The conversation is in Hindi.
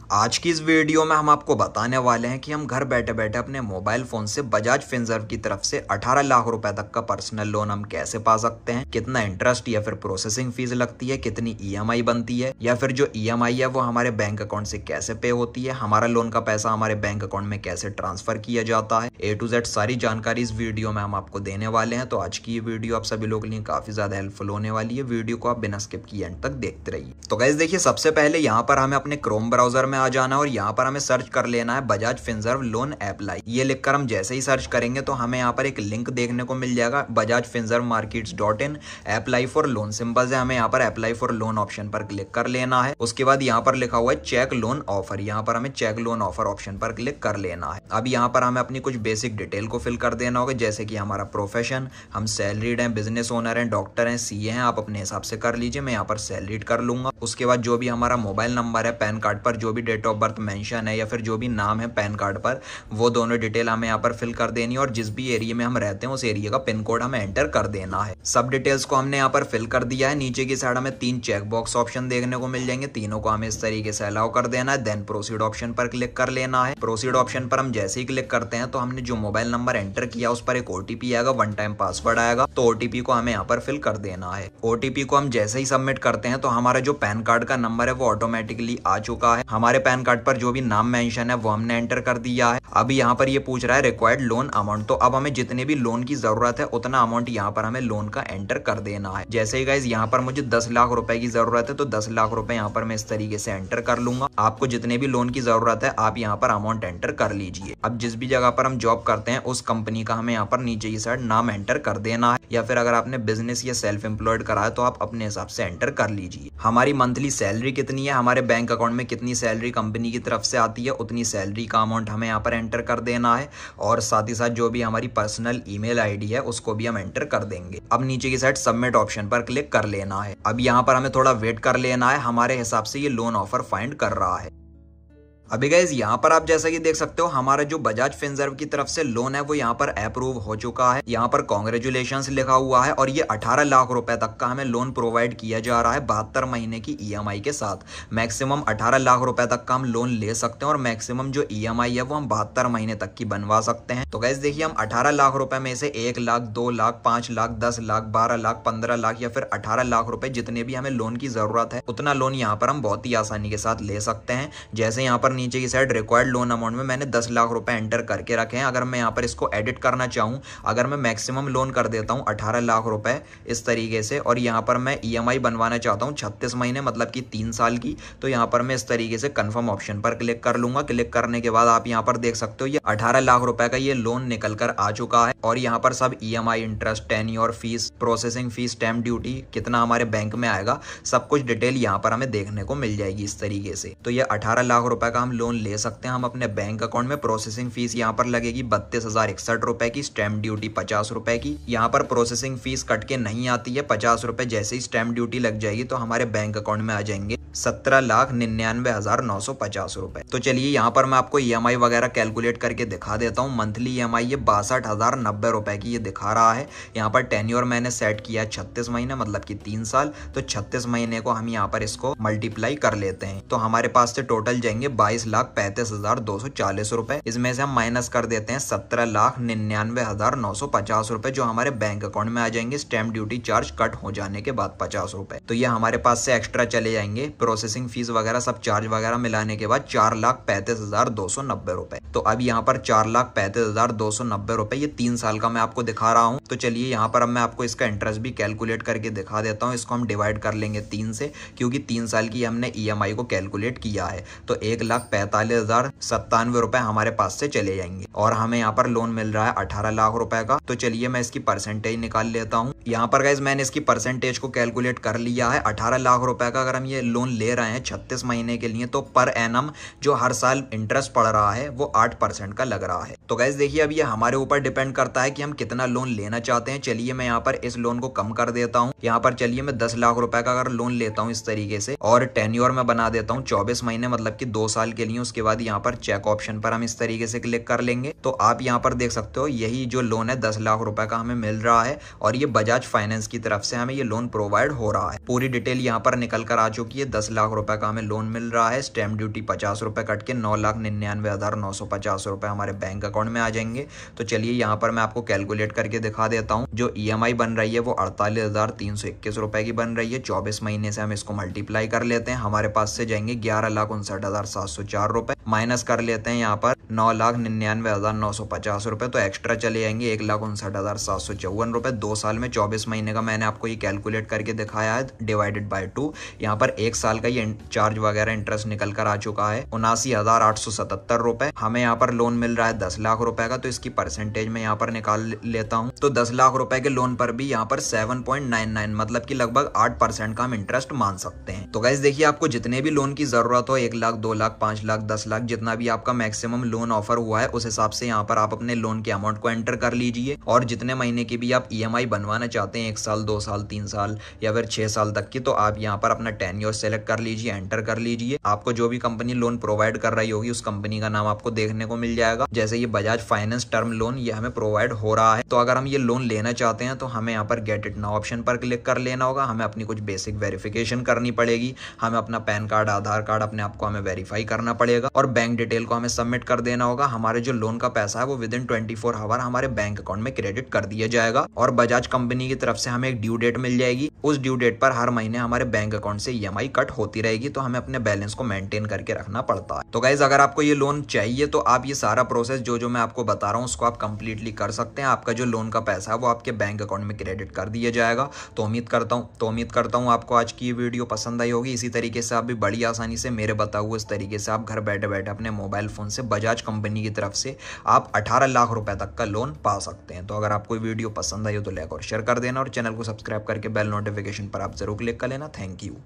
आज की इस वीडियो में हम आपको बताने वाले हैं कि हम घर बैठे बैठे अपने मोबाइल फोन से बजाज फिनसर्व की तरफ से 18 लाख रुपए तक का पर्सनल लोन हम कैसे पा सकते हैं, कितना इंटरेस्ट या फिर प्रोसेसिंग फीस लगती है, कितनी ईएमआई बनती है या फिर जो ईएमआई है वो हमारे बैंक अकाउंट से कैसे पे होती है, हमारा लोन का पैसा हमारे बैंक अकाउंट में कैसे ट्रांसफर किया जाता है। A to Z सारी जानकारी इस वीडियो में हम आपको देने वाले हैं। तो आज की ये वीडियो आप सभी लोगों के लिए काफी ज्यादा हेल्पफुल होने वाली है। वीडियो को आप बिना स्किप किए एंड तक देखते रहिए। तो गाइस देखिए, सबसे पहले यहाँ पर हमें अपने क्रोम ब्राउजर में आ जाना है और यहाँ पर हमें सर्च कर लेना है बजाज फिनसर्व लोन अप्लाई। ये लिखकर हम जैसे ही सर्च करेंगे तो हमें यहाँ पर एक लिंक देखने को मिल जाएगा Bajaj Finserv markets.in apply for loan. Simple से हमें यहाँ पर अप्लाई फॉर लोन ऑप्शन पर क्लिक कर लेना है। उसके बाद यहाँ पर लिखा हुआ है चेक लोन ऑफर, यहाँ पर हमें चेक लोन ऑफर ऑप्शन पर क्लिक कर लेना है। अब यहाँ पर हमें अपनी कुछ बेसिक डिटेल को फिल कर देना होगा, जैसे कि हमारा प्रोफेशन, हम सैलरीड हैं, बिजनेस ओनर हैं, डॉक्टर हैं, सीए हैं। आप अपने हिसाब से कर लीजिए, मैं यहाँ पर सैलरीड कर लूंगा। उसके बाद जो भी हमारा मोबाइल नंबर है, पैन कार्ड पर जो भी डेट ऑफ बर्थ मेंशन है या फिर जो भी नाम है पैन कार्ड पर, वो दोनों डिटेल हमें यहाँ पर फिल कर देनी है और जिस भी एरिया में हम रहते हैं उस एरिया का पिन कोड हमें एंटर कर देना है। सब डिटेल्स को हमने यहाँ पर फिल कर दिया है। नीचे की साइड हमें 3 चेक बॉक्स ऑप्शन देखने को मिल जाएंगे, तीनों को हमें इस तरीके से अलाउ कर देना है। देन प्रोसीड ऑप्शन पर क्लिक कर लेना है। प्रोसीड ऑप्शन पर हम जैसे ही क्लिक करते हैं तो हमने जो मोबाइल नंबर एंटर किया उस पर एक ओटीपी आएगा, 1 टाइम पासवर्ड आएगा, तो ओटीपी को हमें यहाँ पर फिल कर देना है। ओटीपी को हम जैसे ही सबमिट करते हैं तो हमारा जो पैन कार्ड का नंबर है वो ऑटोमेटिकली आ चुका है। हमारे पैन कार्ड पर जो भी नाम मेंशन है वो हमने एंटर कर दिया है। अब यहाँ पर ये पूछ रहा है रिक्वायर्ड लोन अमाउंट, तो अब हमें जितने भी लोन की जरूरत है उतना अमाउंट यहाँ पर हमें लोन का एंटर कर देना है। जैसे ही गाइस यहाँ पर मुझे 10 लाख रुपए की जरूरत है तो 10 लाख रुपए यहाँ पर मैं इस तरीके से एंटर कर लूंगा। आपको जितने भी लोन की जरूरत है आप यहाँ पर अमाउंट एंटर कर लीजिए। अब जिस भी जगह पर हम जॉब करते हैं उस कंपनी का हमें यहाँ पर नीचे की साइड नाम एंटर कर देना है, या फिर अगर आपने बिजनेस या सेल्फ एम्प्लॉयड करा है तो आप अपने हिसाब से एंटर कर लीजिए। हमारी मंथली सैलरी कितनी है, हमारे बैंक अकाउंट में कितनी सैलरी कंपनी की तरफ से आती है, उतनी सैलरी का अमाउंट हमें यहाँ पर एंटर कर देना है और साथ ही साथ जो भी हमारी पर्सनल ईमेल आईडी है उसको भी हम एंटर कर देंगे। अब नीचे की साइड सबमिट ऑप्शन पर क्लिक कर लेना है। अब यहाँ पर हमें थोड़ा वेट कर लेना है, हमारे हिसाब से ये लोन ऑफर फाइंड कर रहा है। अभी गाइज यहाँ पर आप जैसा कि देख सकते हो हमारा जो बजाज फिनसर्व की तरफ से लोन है वो यहाँ पर अप्रूव हो चुका है। यहाँ पर कांग्रेचुलेशंस लिखा हुआ है और ये 18 लाख रुपए तक का हमें लोन प्रोवाइड किया जा रहा है 72 महीने की ईएमआई के साथ। मैक्सिमम 18 लाख रुपए तक का हम लोन ले सकते हैं और मैक्सिमम जो ईएमआई है वो हम 72 महीने तक की बनवा सकते हैं। तो गाइज देखिए, हम 18 लाख रुपए में से 1 लाख, 2 लाख, 5 लाख, 10 लाख, 12 लाख, 15 लाख या फिर 18 लाख रुपए जितने भी हमें लोन की जरूरत है उतना लोन यहाँ पर हम बहुत ही आसानी के साथ ले सकते हैं। जैसे यहाँ पर नीचे की साइड रिक्वायर्ड लोन अमाउंट में मैंने 10 लाख रुपए एंटर करके रखे हैं। अगर मैं यहाँ पर इसको एडिट करना चाहूँ, अगर मैं मैक्सिमम लोन कर देता हूँ 18 लाख रुपए इस तरीके से और यहाँ पर मैं ईएमआई बनवाना चाहता हूँ 36 महीने मतलब कि 3 साल की, तो यहाँ पर मैं इस तरीके से कंफर्म ऑप्शन पर क्लिक कर लूंगा। क्लिक करने के बाद आप यहाँ पर देख सकते हो ये 18 लाख रुपए का ये लोन निकल कर आ चुका है और यहाँ पर सब EMI, interest, tenure, fees, processing fees, stamp duty कितना हमारे बैंक में आएगा, सब कुछ डिटेल यहाँ पर हमें देखने को मिल जाएगी इस तरीके से। तो ये 18 लाख रुपए का हम लोन ले सकते हैं हम अपने बैंक अकाउंट में। प्रोसेसिंग फीस यहाँ पर लगेगी 32,061 रुपए की, स्टैम्प ड्यूटी 50 रुपए की। यहाँ पर प्रोसेसिंग फीस कट के नहीं आती है 50 रुपए, जैसे ही स्टैम्प ड्यूटी लग जाएगी तो हमारे बैंक अकाउंट में आ जाएंगे 17,99,950 रुपए। तो चलिए यहाँ पर मैं आपको ईएमआई वगैरह कैलकुलेट करके दिखा देता हूँ। मंथली ईएमआई ये 62,090 रुपए की ये दिखा रहा है। यहाँ पर टेन्योर मैंने सेट किया 36 महीने मतलब कि 3 साल, तो 36 महीने को हम यहाँ पर इसको मल्टीप्लाई कर लेते हैं तो हमारे पास से टोटल जाएंगे 22,35,240 रुपए। इसमें से हम माइनस कर देते हैं 17,99,950 रुपए जो हमारे बैंक अकाउंट में आ जाएंगे स्टैम्प ड्यूटी चार्ज कट हो जाने के बाद 50 रुपए। तो ये हमारे पास से एक्स्ट्रा चले जाएंगे, प्रोसेसिंग फीस वगैरह सब चार्ज वगैरह मिलाने के बाद 4,35,290 रुपए। तो अब यहाँ पर 4,35,290 रुपए ये 3 साल का मैं आपको दिखा रहा हूँ। तो चलिए यहाँ पर अब मैं आपको इसका इंटरेस्ट भी कैलकुलेट करके दिखा देता हूँ। इसको हम डिवाइड कर लेंगे 3 से, क्योंकि 3 साल की हमने ईएमआई को कैलकुलेट किया है। तो 1,45,097 रुपए हमारे पास से चले जाएंगे और हमें यहाँ पर लोन मिल रहा है 18 लाख रुपए का। तो चलिए मैं इसकी परसेंटेज निकाल लेता हूँ। यहाँ पर गाइज मैंने इसकी परसेंटेज को कैलकुलेट कर लिया है। 18 लाख रुपए का अगर हम ये लोन ले रहे हैं 36 महीने के लिए तो पर एनम जो हर साल इंटरेस्ट पड़ रहा है वो 8% का लग रहा है। तो गाइज देखिए, अब ये हमारे ऊपर डिपेंड करता है कि हम कितना लोन लेना चाहते हैं। चलिए मैं यहाँ पर इस लोन को कम कर देता हूँ। यहाँ पर चलिए मैं 10 लाख रुपए का अगर लोन लेता हूँ इस तरीके से और टेन्योर में बना देता हूँ 24 महीने मतलब कि 2 साल के लिए। उसके बाद यहाँ पर चेक ऑप्शन पर हम इस तरीके से क्लिक कर लेंगे तो आप यहाँ पर देख सकते हो यही जो लोन है 10 लाख रुपए का हमें मिल रहा है और ये बजाज फाइनेंस की तरफ से हमें ये लोन प्रोवाइड हो रहा है। पूरी डिटेल यहाँ पर निकल कर आ चुकी है। 10 लाख रुपए का हमें लोन मिल रहा है। स्टैम्प ड्यूटी 50 रुपए कट के 9,99,950 रुपए हमारे बैंक अकाउंट में आ जाएंगे। तो चलिए यहाँ पर मैं आपको कैलकुलेट करके दिखा देता हूँ। जो EMI बन रही है वो 48,321 रुपए की बन रही है। 24 महीने से हम इसको मल्टीप्लाई कर लेते हैं, हमारे पास से जाएंगे 11,59,704 रुपए। माइनस कर लेते हैं यहाँ पर 9,99,950 रुपए, तो एक्स्ट्रा चले जाएंगे 1,59,754 रुपए। 2 साल में 24 महीने का मैंने आपको ये कैलकुलेट करके दिखाया है डिवाइडेड बाय 2। यहाँ पर 1 साल का ये चार्ज वगैरह इंटरेस्ट निकल कर आ चुका है 79,877 रुपए। हमें यहाँ पर लोन मिल रहा है 10 लाख रुपए का, तो इसकी परसेंटेज में यहाँ पर निकाल लेता हूँ। तो 10 लाख रुपए के लोन पर भी यहाँ पर 7.99 मतलब कि लगभग 8% का हम इंटरेस्ट मान सकते हैं। तो गाइस देखिए, आपको जितने भी लोन की जरूरत हो, 1 लाख, 2 लाख, 5 लाख, 10 लाख, जितना भी आपका मैक्सिमम लोन ऑफर हुआ है उस हिसाब से यहाँ पर आप अपने लोन के अमाउंट को एंटर कर लीजिए। और जितने महीने की भी आप EMI बनवाना चाहते हैं, 1 साल, 2 साल, 3 साल या फिर 6 साल तक की, तो आप यहाँ पर अपना टेन्योर सेलेक्ट कर लीजिए, एंटर कर लीजिए। आपको जो भी कंपनी लोन प्रोवाइड कर रही होगी उस कंपनी का नाम आपको देखने को मिल जाएगा। जैसे ये बजाज फाइनेंस टर्म लोन ये हमें प्रोवाइड हो रहा है। तो अगर हम ये लोन लेना चाहते हैं तो हमें यहाँ पर गेट इट नाउ ऑप्शन पर क्लिक कर लेना होगा। हमें अपनी कुछ बेसिक वेरिफिकेशन करनी पड़ेगी। हमें अपना पैन कार्ड, आधार कार्ड अपने आप को हमें वेरीफाई करना पड़ेगा और बैंक डिटेल को हमें सबमिट कर देना होगा। हमारे जो लोन का पैसा है वो विदिन 24 आवर हमारे बैंक अकाउंट में क्रेडिट कर दिया जाएगा और बजाज कंपनी की तरफ से हमें एक ड्यू डेट मिल जाएगी। उस ड्यू डेट पर हर महीने हमारे बैंक अकाउंट से EMI कट होती रहेगी, तो हमें अपने बैलेंस को मेंटेन करके रखना पड़ता है। तो गाइज, अगर आपको ये लोन चाहिए तो आप ये सारा प्रोसेस जो मैं आपको बता रहा हूँ उसको आप कंप्लीटली कर सकते हैं। आपका जो लोन का पैसा है वो आपके बैंक अकाउंट में क्रेडिट कर दिया जाएगा। तो उम्मीद करता हूँ आपको आज की ये वीडियो पसंद आई होगी। इसी तरीके से आप भी बड़ी आसानी से मेरे बताए हुए इस तरीके से आप घर बैठे बैठे अपने मोबाइल फोन से बजाज कंपनी की तरफ से आप 18 लाख रुपए तक का लोन पा सकते हैं। तो अगर आपको वीडियो पसंद आई हो तो लाइक और शेयर कर देना और चैनल को सब्सक्राइब करके बेल नोटिफिकेशन पर आप जरूर क्लिक कर लेना। Thank you.